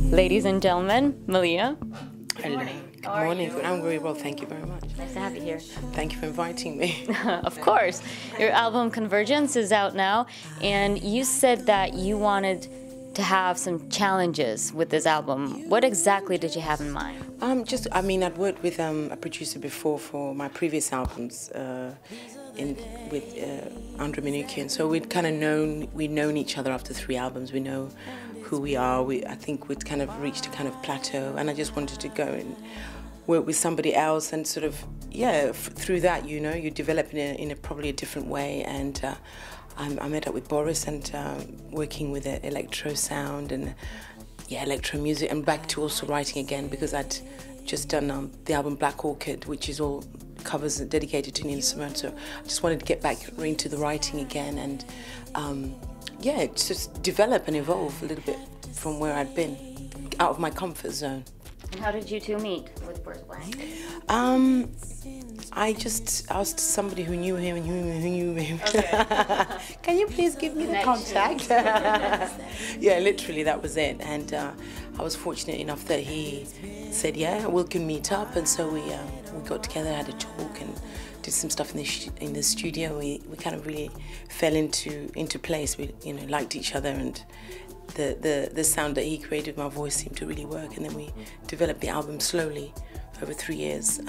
Ladies and gentlemen, Malia. Hello. Good morning. I'm very well, thank you very much. Nice to have you here. Thank you for inviting me. Of course. Your album Convergence is out now, and you said that you wanted to have some challenges with this album. What exactly did you have in mind? I'd worked with a producer before for my previous albums with Andre Minuchin, so we'd known each other after 3 albums. We know who we are. I think we'd kind of reached a kind of plateau, and I just wanted to go and work with somebody else, and sort of, through that, you develop in a probably a different way. And I met up with Boris and working with electro sound and electro music, and back to also writing again, because I'd just done the album Black Orchid, which is all covers dedicated to Nina Simone. So I just wanted to get back into the writing again, and just develop and evolve a little bit from where I'd been, out of my comfort zone. And how did you two meet with Boris Blank? I just asked somebody who knew him and who knew him. Okay. Can you please give me the contact? Yeah, literally that was it. And I was fortunate enough that he said, yeah, we can meet up. And so we got together, had a talk, and did some stuff in the studio. We kind of really fell into place. We liked each other, and the sound that he created, my voice seemed to really work. And then we developed the album slowly over 3 years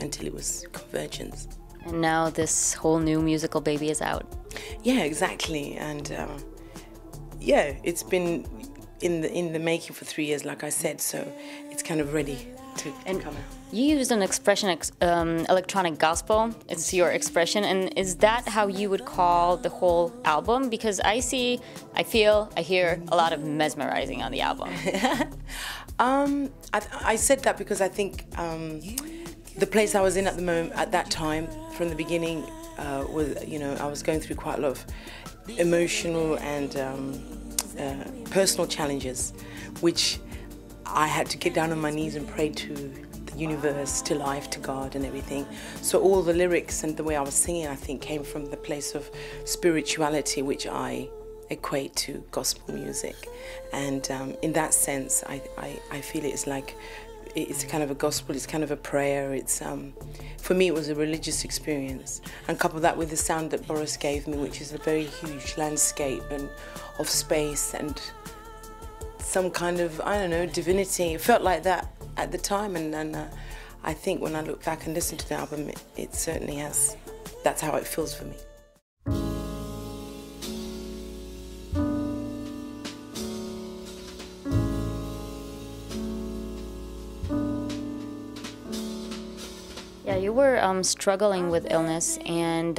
until it was Convergence. And now this whole new musical baby is out. Yeah, exactly. And it's been in the making for 3 years, like I said. So it's kind of ready to come out. You used an expression, electronic gospel. It's your expression, and is that how you would call the whole album? Because I feel, I hear a lot of mesmerizing on the album. I said that because I think the place I was in at that time, from the beginning, was I was going through quite a lot of emotional and personal challenges, which I had to get down on my knees and pray to the universe, to life, to God and everything. So all the lyrics and the way I was singing, I think, came from the place of spirituality, which I equate to gospel music. And in that sense, I feel it's like, it's kind of a gospel, it's kind of a prayer. It's for me, it was a religious experience. And couple that with the sound that Boris gave me, which is a very huge landscape and of space and some kind of, I don't know, divinity. It felt like that at the time, and I think when I look back and listen to the album, it certainly has, that's how it feels for me. Yeah, you were struggling with illness, and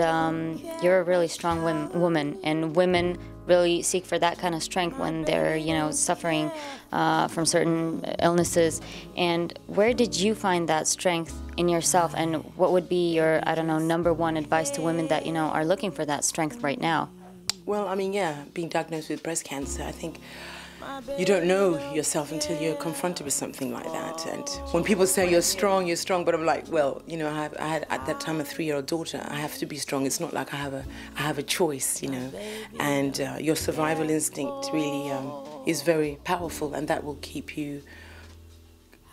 you're a really strong woman, and women really seek for that kind of strength when they're, suffering from certain illnesses. And where did you find that strength in yourself, and what would be your, #1 advice to women that, are looking for that strength right now? Well, being diagnosed with breast cancer, I think you don't know yourself until you're confronted with something like that. And when people say you're strong, but I'm like, well, I had at that time a 3-year-old daughter. I have to be strong. It's not like I have a choice, And your survival instinct really is very powerful, and that will keep you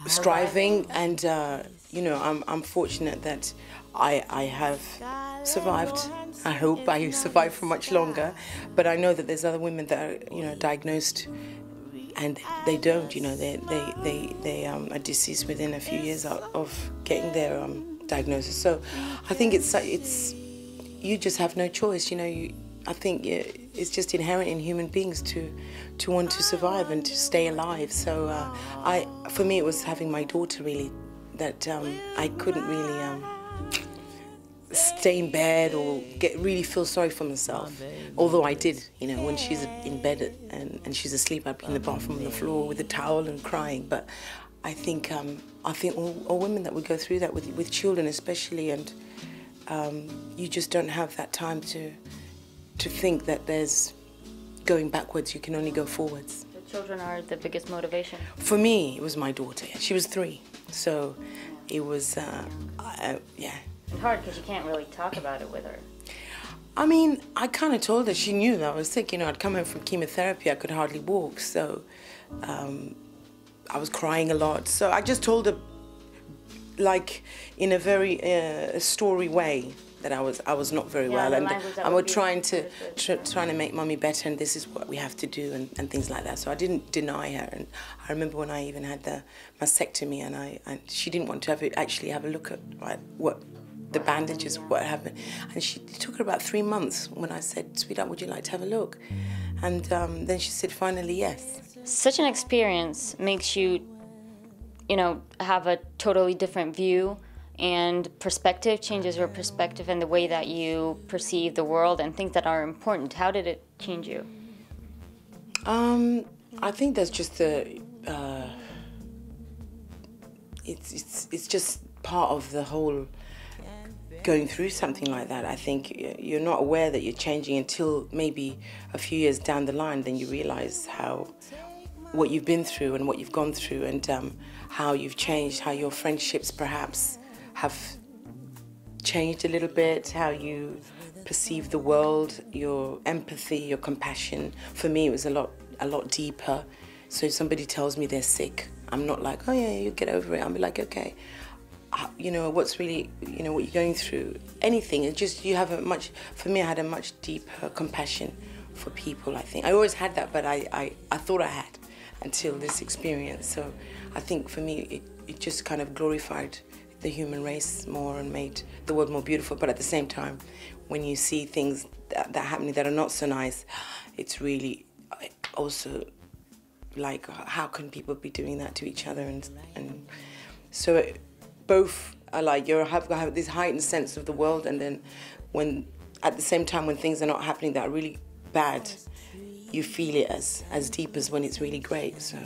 striving. And I'm fortunate that I have survived. I hope I survive for much longer, but I know that there's other women that are, diagnosed, and they don't. They are deceased within a few years of getting their diagnosis. So I think it's you just have no choice. I think it's just inherent in human beings to want to survive and to stay alive. So for me, it was having my daughter really that I couldn't really stay in bed or really feel sorry for myself. Although I did, when she's in bed and she's asleep, I'd be in the bathroom on the floor with a towel and crying. But I think all women that would go through that with children especially, and you just don't have that time to think that there's going backwards. You can only go forwards. The children are the biggest motivation. For me, it was my daughter. She was 3, so it was yeah. It's hard because you can't really talk about it with her. I mean, I kind of told her, she knew that I was sick. You know, I'd come home from chemotherapy, I could hardly walk, so I was crying a lot. So I just told her, like, in a very story way, that I was not very well, and I was trying to make Mummy better, and this is what we have to do, and things like that. So I didn't deny her, and I remember when I even had the mastectomy, and she didn't want to actually have a look at what the bandages, what happened, and it took her about 3 months when I said, "Sweetheart, would you like to have a look?" And then she said, finally, yes. Such an experience makes you, you know, have a totally different view, and perspective changes your perspective and the way that you perceive the world and things that are important. How did it change you? I think that's just it's just part of the whole going through something like that. I think you're not aware that you're changing until maybe a few years down the line, then you realize what you've been through and what you've gone through, and how you've changed, how your friendships perhaps have changed a little bit, how you perceive the world, your empathy, your compassion. For me, it was a lot deeper. So if somebody tells me they're sick, I'm not like, oh yeah, you get over it. I'll be like, okay, you know, what's really, you know, what you're going through, anything. It's just, for me, I had a much deeper compassion for people, I think. I always had that, but I thought I had until this experience. So I think for me, it just kind of glorified the human race more and made the world more beautiful. But at the same time, when you see things that happening that are not so nice, it's really also like, how can people be doing that to each other? And so both are like, you have this heightened sense of the world, and then when at the same time when things are not happening that are really bad, you feel it as deep as when it's really great. So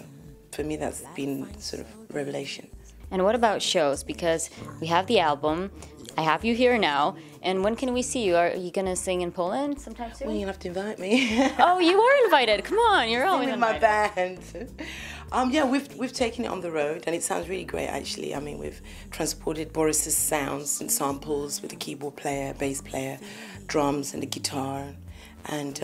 for me, that's been sort of revelation. And what about shows? Because we have the album, I Have You Here Now, and when can we see you? Are you going to sing in Poland sometime soon? Well, you'll have to invite me. Oh, you are invited. Come on, you're always invited. My band. Yeah, we've taken it on the road, and it sounds really great, actually. I mean, we've transported Boris's sounds and samples with a keyboard player, bass player, drums, and a guitar, and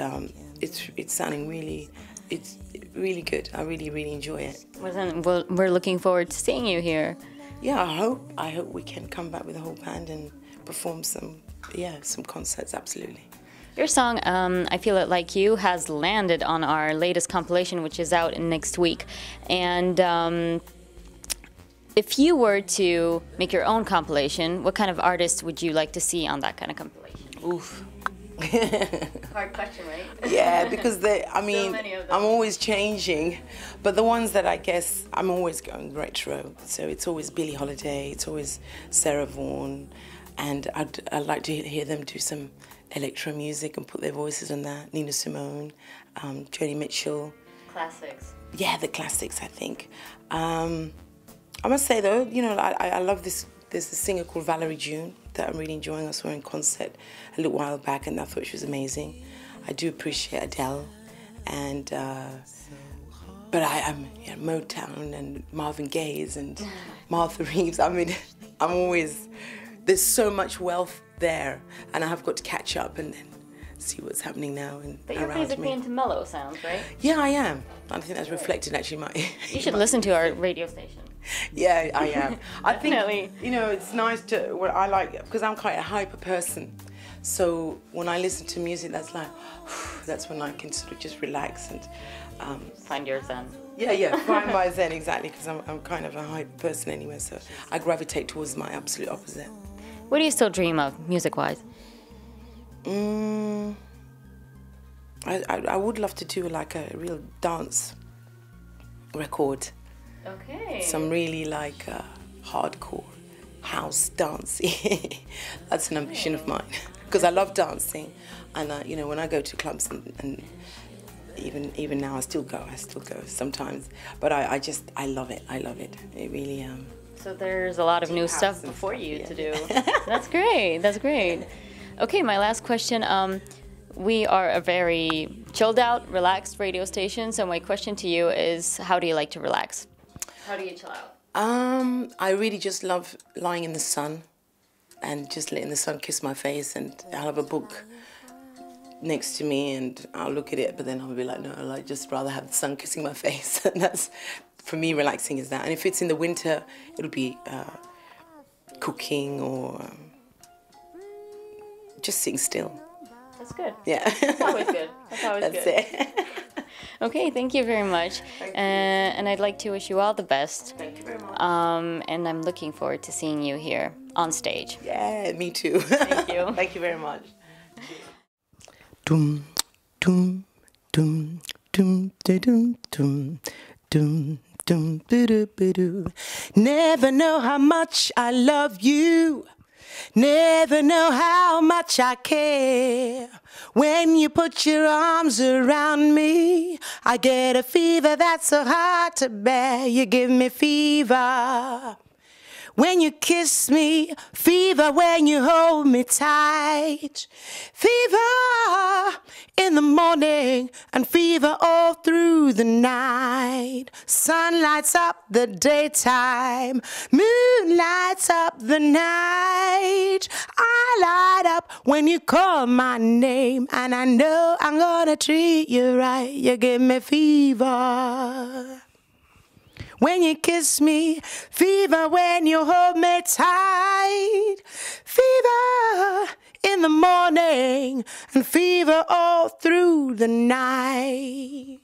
it's sounding really. It's really good. I really enjoy it. Well, then we're looking forward to seeing you here. Yeah, I hope we can come back with the whole band and perform some concerts. Absolutely. Your song, I Feel It Like You, has landed on our latest compilation, which is out next week. And if you were to make your own compilation, what kind of artists would you like to see on that kind of compilation? Oof. Hard question, right? Yeah, because I'm always changing, but the ones that I guess I'm always going retro. So it's always Billie Holiday, it's always Sarah Vaughan, and I'd like to hear them do some electro music and put their voices on that. Nina Simone, Joni Mitchell. Classics. Yeah, the classics, I think. I must say though, you know, I love this. There's a singer called Valerie June that I'm really enjoying. I saw her in concert a little while back, and I thought she was amazing. I do appreciate Adele, and but I'm Motown and Marvin Gaye and Martha Reeves. I mean, I'm always, there's so much wealth there, and I have got to catch up and then see what's happening now and but you're basically into mellow sounds, right? Yeah, I am. I think that's reflected actually in my. You should listen to our radio station. Yeah, I am. I think, you know, it's nice to, what I like, because I'm quite a hyper person. So when I listen to music, that's like, that's when I can sort of just relax and... find your zen. Yeah, find my zen, exactly, because I'm kind of a hyper person anyway, so I gravitate towards my absolute opposite. What do you still dream of, music-wise? I would love to do like a real dance record. Okay. Some really like hardcore house dancing. That's an ambition of mine because I love dancing, and you know, when I go to clubs and even now I still go sometimes. But I love it. It really. So there's a lot of new stuff before you to do. That's great. That's great. Okay, my last question. We are a very chilled out, relaxed radio station. So my question to you is, how do you like to relax? How do you chill out? I really just love lying in the sun and just letting the sun kiss my face, and I'll have a book next to me, and I'll look at it, but then I'll be like, no, I'd just rather have the sun kissing my face. And that's, for me, relaxing is that. And if it's in the winter, it'll be cooking or just sitting still. That's good. Yeah. That's always good. That's always That's good. it. Okay, thank you very much. And I'd like to wish you all the best. Thank you very much. And I'm looking forward to seeing you here on stage. Yeah, me too. Thank you. Thank you very much. Dum dum dum dum dum dum dum dum dum. Never know how much I love you. Never know how much I care. When you put your arms around me, I get a fever that's so hard to bear. You give me fever when you kiss me, fever when you hold me tight, fever in the morning and fever all through the night. Sun lights up the daytime, moon lights up the night. I light up when you call my name, and I know I'm gonna treat you right. You give me fever when you kiss me, fever when you hold me tight, fever in the morning and fever all through the night.